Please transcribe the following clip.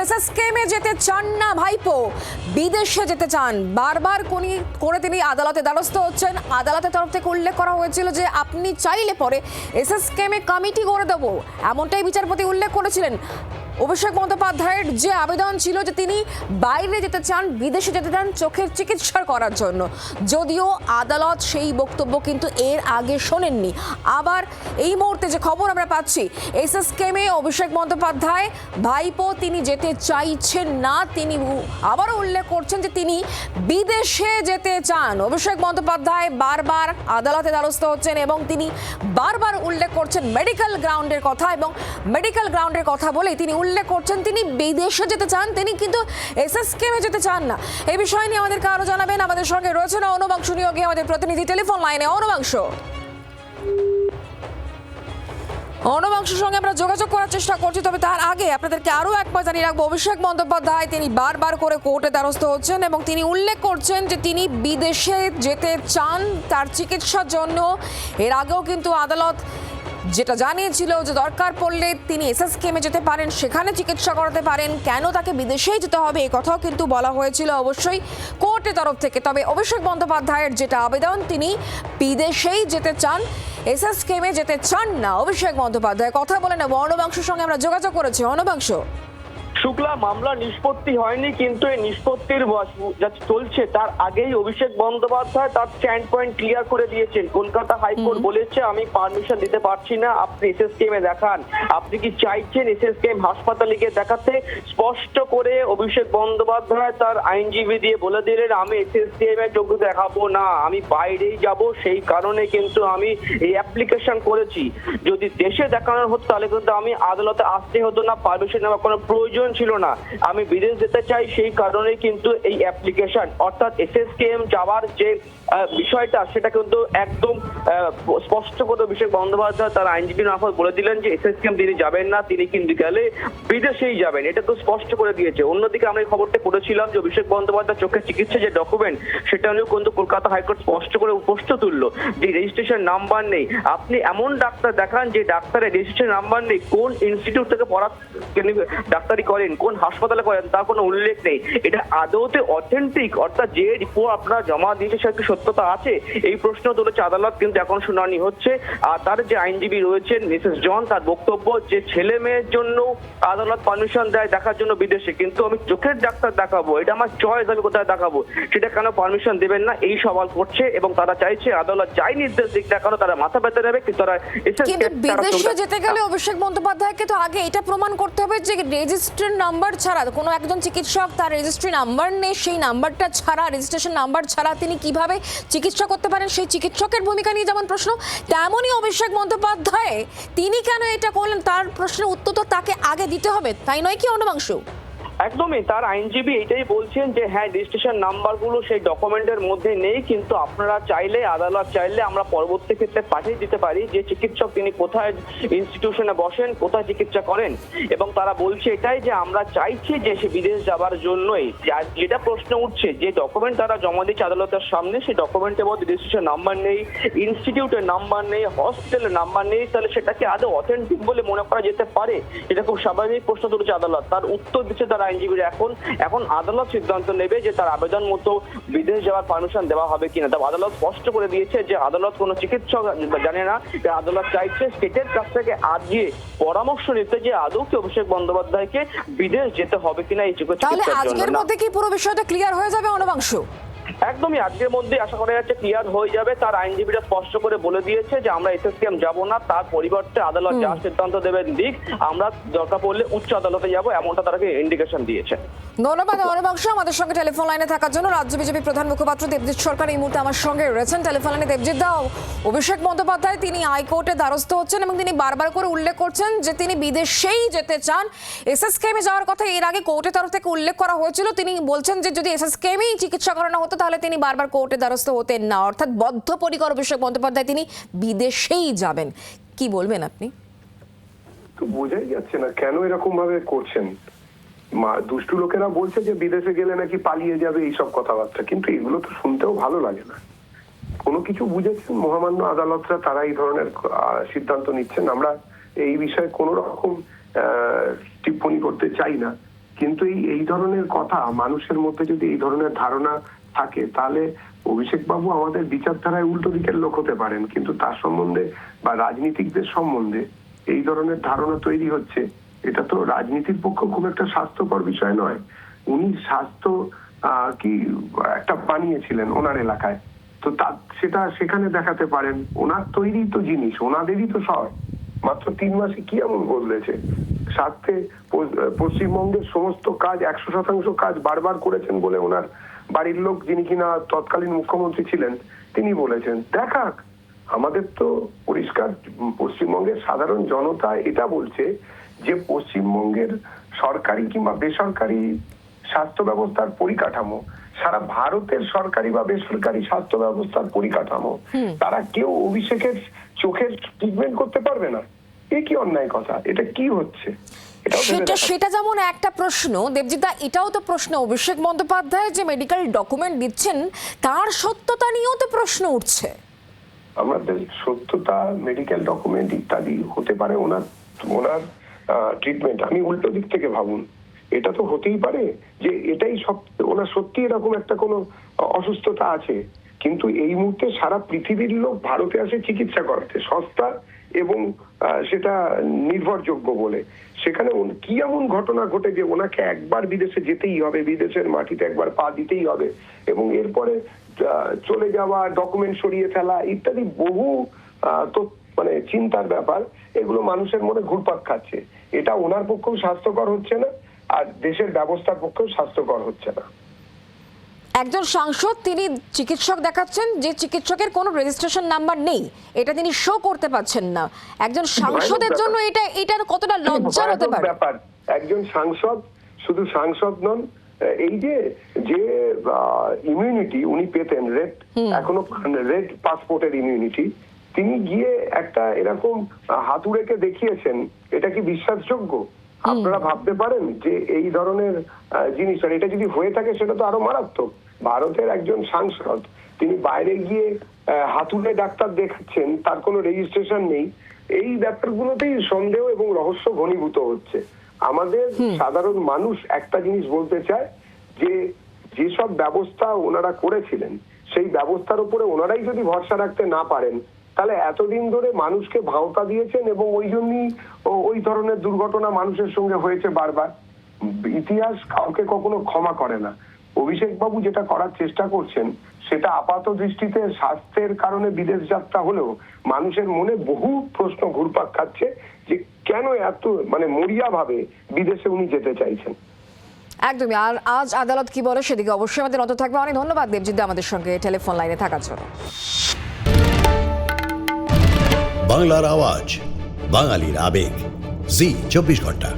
এসএসকেএমে যেতে চান না ভাইপো, বিদেশে যেতে চান। বারবার করে তিনি আদালতে দ্বারস্থ হচ্ছেন। আদালতের তরফ থেকে উল্লেখ করা হয়েছিল যে আপনি চাইলে পরে এসএসকেএমে কমিটি করে দেবো, এমনটাই বিচারপতি উল্লেখ করেছিলেন। অভিষেক বন্দ্যোপাধ্যায়ের যে আবেদন ছিল যে তিনি বাইরে যেতে চান, বিদেশে যেতে চান চোখের চিকিৎসা করার জন্য, যদিও আদালত সেই বক্তব্য কিন্তু এর আগে শোনেননি। আবার এই মুহূর্তে যে খবর আমরা পাচ্ছি, এসএসকেএমে অভিষেক বন্দ্যোপাধ্যায় ভাইপো তিনি যেতে চাইছেন না। তিনি আবারও উল্লেখ করছেন যে তিনি বিদেশে যেতে চান। অভিষেক বন্দ্যোপাধ্যায় বারবার আদালতে দ্বারস্থ হচ্ছেন এবং তিনি বারবার উল্লেখ করছেন মেডিকেল গ্রাউন্ডের কথা, এবং মেডিকেল গ্রাউন্ডের কথা বলে তিনি উল্লেখ করছেন তিনি বিদেশে যেতে চান, তিনি কিন্তু এসএসকেএমে যেতে চান না। এই বিষয় নিয়ে আমাদেরকে আরো জানাবেন, আমাদের সঙ্গে রয়েছেন অনুবাংশ নিয়োগী আমাদের প্রতিনিধি টেলিফোন লাইনে। অনুবাংশের সঙ্গে আমরা যোগাযোগ করার চেষ্টা করছি, তবে তার আগে আপনাদেরকে আরো একবার জানিয়ে রাখবো, অভিষেক বন্দ্যোপাধ্যায় তিনি বারবার করে কোর্টে দ্বারস্থ হচ্ছেন এবং তিনি উল্লেখ করছেন যে তিনি বিদেশে যেতে চান তার চিকিৎসার জন্য। এর আগেও কিন্তু আদালত যেটা জানিয়েছিল যে দরকার পড়লে তিনি এসএসকেএমে যেতে পারেন, সেখানে চিকিৎসা করাতে পারেন, কেন তাকে বিদেশেই যেতে হবে এই কথাও কিন্তু বলা হয়েছিল অবশ্যই কোর্টের তরফ থেকে। তবে অভিষেক বন্দ্যোপাধ্যায়ের যেটা আবেদন, তিনি বিদেশেই যেতে চান, এসএসকেএমে যেতে চান না অভিষেক বন্দ্যোপাধ্যায়। কথা বলে নেব, অনুবাংশের সঙ্গে আমরা যোগাযোগ করেছি। অনুবাংশ, শুক্লা, মামলা নিষ্পত্তি হয়নি, কিন্তু এই নিষ্পত্তির যা চলছে তার আগেই অভিষেক বন্দ্যোপাধ্যায় তার স্ট্যান্ড পয়েন্ট ক্লিয়ার করে দিয়েছেন। কলকাতা হাইকোর্ট বলেছে আমি পারমিশন দিতে পারছি না, আপনি এসএসকেএমে দেখান। আপনি কি চাইছেন এসএসকেএম হাসপাতালে গিয়ে দেখাতে? স্পষ্ট করে অভিষেক বন্দ্যোপাধ্যায় তার আইনজীবী দিয়ে বলে দিলেন আমি এসএসকেএমে চোখ দেখাবো না, আমি বাইরেই যাব। সেই কারণে কিন্তু আমি এই অ্যাপ্লিকেশন করেছি। যদি দেশে দেখানোর হতো তাহলে কিন্তু আমি আদালতে আসতে হতো না, পারমিশন নেওয়ার কোনো প্রয়োজন ছিল না। আমি বিদেশ যেতে চাই, সেই কারণে কিন্তু এই অ্যাপ্লিকেশন। অর্থাৎ এসএসকেএম যাওয়ার যে বিষয়টা সেটা কিন্তু একদম স্পষ্ট করে অভিষেক বন্দ্যোপাধ্যায় তার আইনজীবী মারফত বলে দিলেন যে এসএসকেএম তিনি যাবেন না, তিনি কিন্তু গেলে বিদেশেই যাবেন, এটা তো স্পষ্ট করে দিয়েছে। অন্যদিকে আমরা এই খবরটা পড়েছিলাম যে অভিষেক বন্দ্যোপাধ্যায় চোখের চিকিৎসা যে ডকুমেন্ট, সেটা নিয়েও কিন্তু কলকাতা হাইকোর্ট স্পষ্ট করে প্রশ্ন তুললো যে রেজিস্ট্রেশন নাম্বার নেই। আপনি এমন ডাক্তার দেখান যে ডাক্তারের রেজিস্ট্রেশন নাম্বার নেই, কোন ইনস্টিটিউট থেকে পড়া ডাক্তারি করেন, কোন হাসপাতালে করেন, তার কোনো উল্লেখ নেই। এটা আদৌতে অথেন্টিক? অর্থাৎ যে রিপোর্ট আপনারা জমা দিয়েছে সেটা কি সত্যতা আছে? এই প্রশ্ন তুলেছে আদালত, কিন্তু এখন শুনানি হচ্ছে। আর তার যে আইনজীবী রয়েছেন মিসেস জন, তার বক্তব্য যে ছেলে মেয়ের জন্য আদালত পারমিশন দেয় দেখার জন্য বিদেশে, কিন্তু আমি চোখের ডাক্তার দেখাবো, এটা আমার চয়েস, আমি কোথায় দেখাবো, সেটা কেন পারমিশন দেবেন না, এই সওয়াল করছে। এবং তারা চাইছে আদালত যাই নির্দেশ দিক দেখানো তারা মাথা পেতে নেবে, কিন্তু তারা বিদেশে যেতে গেলে অভিষেক বন্দ্যোপাধ্যায়কে তো আগে এটা প্রমাণ করতে হবে যে রেজিস্ট্রেশন নাম্বার ছাড়া, কোনো একজন চিকিৎসক তার রেজিস্ট্রি নাম্বার নেই, সেই নাম্বারটা ছাড়া, রেজিস্ট্রেশন নাম্বার ছাড়া তিনি কিভাবে চিকিৎসা করতে পারেন, সেই চিকিৎসকের ভূমিকা নিয়ে যেমন প্রশ্ন, তেমনই অভিষেক বন্দ্যোপাধ্যায় তিনি কেন এটা করলেন তার প্রশ্নের উত্তর তো তাকে আগে দিতে হবে, তাই নয় কি অনুবাংশ? একদমই, তার আইনজীবী এটাই বলছেন যে হ্যাঁ রেজিস্ট্রেশন নাম্বারগুলো সেই ডকুমেন্টের মধ্যে নেই, কিন্তু আপনারা চাইলে, আদালত চাইলে আমরা পরবর্তী ক্ষেত্রে পাঠিয়ে দিতে পারি যে চিকিৎসক তিনি কোথায় ইনস্টিটিউশনে বসেন, কোথায় চিকিৎসা করেন। এবং তারা বলছে এটাই যে আমরা চাইছি যে সে বিদেশ যাবার জন্যই। যেটা প্রশ্ন উঠছে যে ডকুমেন্ট তারা জমা দিচ্ছে আদালতের সামনে, সেই ডকুমেন্টের মধ্যে রেজিস্ট্রেশন নাম্বার নেই, ইনস্টিটিউটের নাম্বার নেই, হসপিটালের নাম্বার নেই, তাহলে সেটাকে আদৌ অথেন্টিক বলে মনে করা যেতে পারে? এটা খুব স্বাভাবিক প্রশ্ন তুলেছে আদালত। তার উত্তর দিচ্ছে তারা আইনজীবীরা, এখন আদালত সিদ্ধান্ত নেবে যে তার আবেদন মতো বিদেশ যাওয়ার পারমিশন দেওয়া হবে কিনা। তবে আদালত স্পষ্ট করে দিয়েছে যে আদালত কোনো চিকিৎসক জানে না, আদালত চাইছে স্টেটের কাছ থেকে আজকে পরামর্শ নিতে যে আদৌ কি অভিষেক বন্দ্যোপাধ্যায়কে বিদেশ যেতে হবে কিনা এই চিকিৎসার জন্য। আজকের মধ্যে কি পুরো বিষয়টা ক্লিয়ার হয়ে যাবে অনুবাংশ? একদমই, আজকের মধ্যে আশা করা যাচ্ছে ক্লিয়ার হয়ে যাবে। তার আইনজীবীরা স্পষ্ট করে বলে দিয়েছে যে আমরা এসএসকেএম যাব না, তার পরিবর্তে আদালত যা সিদ্ধান্ত দেবেন দিক, আমরা দরকার পড়লে উচ্চ আদালতে যাব, এমনটা তারাকে ইন্ডিকেশন দিয়েছে। ধন্যবাদ অনুবাংশ আমাদের সঙ্গে টেলিফোন লাইনে থাকার জন্য। রাজ্য বিজেপি প্রধান মুখপাত্র দেবজিৎ সরকার এই মুহূর্তে আমার সঙ্গে রয়েছেন টেলিফোন লাইনে। দেবজিৎ দাও, অভিষেক বন্দ্যোপাধ্যায় তিনি হাইকোর্টে দ্বারস্থ হচ্ছেন এবং তিনি বারবার করে উল্লেখ করছেন যে তিনি বিদেশেই যেতে চান, এসএসকেএমে যাওয়ার কথা এর আগে কোর্টের তরফ থেকে উল্লেখ করা হয়েছিল। তিনি বলছেন যে যদি এসএসকেএমেই চিকিৎসা করানো হতো তাহলে তিনি বারবার কোর্টে দ্বারস্থ হতেন না, অর্থাৎ বদ্ধপরিকর অভিষেক বন্দ্যোপাধ্যায় তিনি বিদেশেই যাবেন। কি বলবেন আপনি? তো বোঝাই যাচ্ছে না কেন এরকম ভাবে করছেন। দুষ্টু লোকেরা বলছে যে বিদেশে গেলে নাকি পালিয়ে যাবে, এইসব কথাবার্তা, কিন্তু এগুলো তো শুনতেও ভালো লাগে না। কোনো কিছু বুঝেছেন মহামান্য আদালতরা, তারা এই ধরনের সিদ্ধান্ত নিচ্ছেন। আমরা এই বিষয়ে কোনো রকম টিপ্পণী করতে চাই না, কিন্তু এই ধরনের কথা মানুষের মধ্যে যদি এই ধরনের ধারণা থাকে, তাহলে অভিষেক বাবু আমাদের বিচারধারায় উল্টো দিকের লোক হতে পারেন, কিন্তু তার সম্বন্ধে বা রাজনীতিকদের সম্বন্ধে এই ধরনের ধারণা তৈরি হচ্ছে, এটা তো রাজনীতির পক্ষে খুব একটা স্বাস্থ্যকর বিষয় নয়। উনি স্বাস্থ্য কি একটা বানিয়েছিলেন ওনার এলাকায়, তো সেটা সেখানে দেখাতে পারেন। ওনার তৈরি তো জিনিস, ওনাদেরই তো শহর, মাত্র 3 মাসে কি এমন বদলেছে? স্বার্থে পশ্চিমবঙ্গের সমস্ত কাজ 100% কাজ বারবার করেছেন বলে ওনার বাড়ির লোক, যিনি কিনা তৎকালীন মুখ্যমন্ত্রী ছিলেন, তিনি বলেছেন। দেখাক, আমাদের তো পরিষ্কার পশ্চিমবঙ্গের সাধারণ জনতা এটা বলছে যে পশ্চিমবঙ্গের সরকারি কিংবা বেসরকারি স্বাস্থ্য ব্যবস্থার পরিকাঠামো, সারা ভারতের সরকারি বা বেসরকারি স্বাস্থ্য ব্যবস্থার পরিকাঠামো, তারা কেউ অভিষেকের চোখের ট্রিটমেন্ট করতে পারবে না। এ কি অন্যায় কথা? এটা কি হচ্ছে? সেটা যেমন একটা প্রশ্ন, দেবজিৎদা, এটাও তো প্রশ্ন। অভিষেক বন্দ্যোপাধ্যায় যে মেডিকেল ডকুমেন্ট দিচ্ছেন তার সত্যতা নিয়েও তো প্রশ্ন উঠছে। আমাদের সত্যতা, মেডিকেল ডকুমেন্ট ইত্যাদি হতে পারে, ওনার ট্রিটমেন্ট। আমি উল্টো দিক থেকে ভাবুন, এটা তো হতেই পারে যে এটাই সব, ওনার সত্যি এরকম একটা কোনো অসুস্থতা আছে, কিন্তু এই মুহূর্তে সারা পৃথিবীর লোক ভারতে আসে চিকিৎসা করাতে, সস্তা এবং সেটা নির্ভরযোগ্য বলে। সেখানে কি এমন ঘটনা ঘটে যে ওনাকে একবার বিদেশে যেতেই হবে, বিদেশের মাটিতে একবার পা দিতেই হবে, এবং এরপরে চলে যাওয়া, ডকুমেন্ট সরিয়ে ফেলা ইত্যাদি বহু তো মানে চিন্তার ব্যাপার, এগুলো মানুষের মনে ঘুরপাক খাচ্ছে। এটা ওনার পক্ষেও স্বাস্থ্যকর হচ্ছে না, আর দেশের ব্যবস্থার পক্ষেও স্বাস্থ্যকর হচ্ছে না। একজন সাংসদ, তিনি চিকিৎসক দেখাচ্ছেন যে চিকিৎসকের কোনো রেজিস্ট্রেশন নাম্বার নেই, এটা তিনি শো করতে পারছেন না। একজন সাংসদের জন্য এটা কতটা লজ্জার হতে পারে? ব্যাপার, একজন সাংসদ শুধু সাংসদ নন, এই যে ইমিউনিটি উনি পেতেন, এখনো রেড পাসপোর্টের ইমিউনিটি, তিনি গিয়ে একটা এরকম হাতুড়েকে দেখিয়েছেন, এটা কি বিশ্বাসযোগ্য? আপনারা ভাবতে পারেন যে এই ধরনের জিনিস, আর এটা যদি হয়ে থাকে সেটা তো আরো মারাত্মক। ভারতের একজন সাংসদ, তিনি বাইরে গিয়ে হাতুড়ে ডাক্তার দেখাচ্ছেন, তার কোনো রেজিস্ট্রেশন নেই। এই ব্যাপারগুলোতেই সন্দেহ এবং রহস্য ঘনীভূত হচ্ছে। আমাদের সাধারণ মানুষ একটা জিনিস বলতে চায় যে যেসব ব্যবস্থা ওনারা করেছিলেন, সেই ব্যবস্থার উপরে ওনারাই যদি ভরসা রাখতে না পারেন, তাহলে এতদিন ধরে মানুষকে ভাওতা দিয়েছেন, এবং ওই জন্যই ওই ধরনের দুর্ঘটনা মানুষের সঙ্গে হয়েছে বারবার। ইতিহাস কাউকে কখনো ক্ষমা করে না। অভিষেক বাবু যেটা করার চেষ্টা করছেন, সেটা আপাত দৃষ্টিতে স্বাস্থ্যের কারণে বিদেশ যাত্রা হলেও মানুষের মনে বহু প্রশ্ন ঘুরপাক খাচ্ছে যে কেন এত মরিয়া ভাবে বিদেশে উনি যেতে চাইছেন। একদমই। আর আজ আদালত কি বলে সেদিকে অবশ্যই আমাদের নজর থাকবে। অনেক ধন্যবাদ দেবজিৎ আমাদের সঙ্গে টেলিফোন লাইনে থাকার জন্য। বাংলার আওয়াজ, বাঙালির আবেগ, জি 24 ঘন্টা।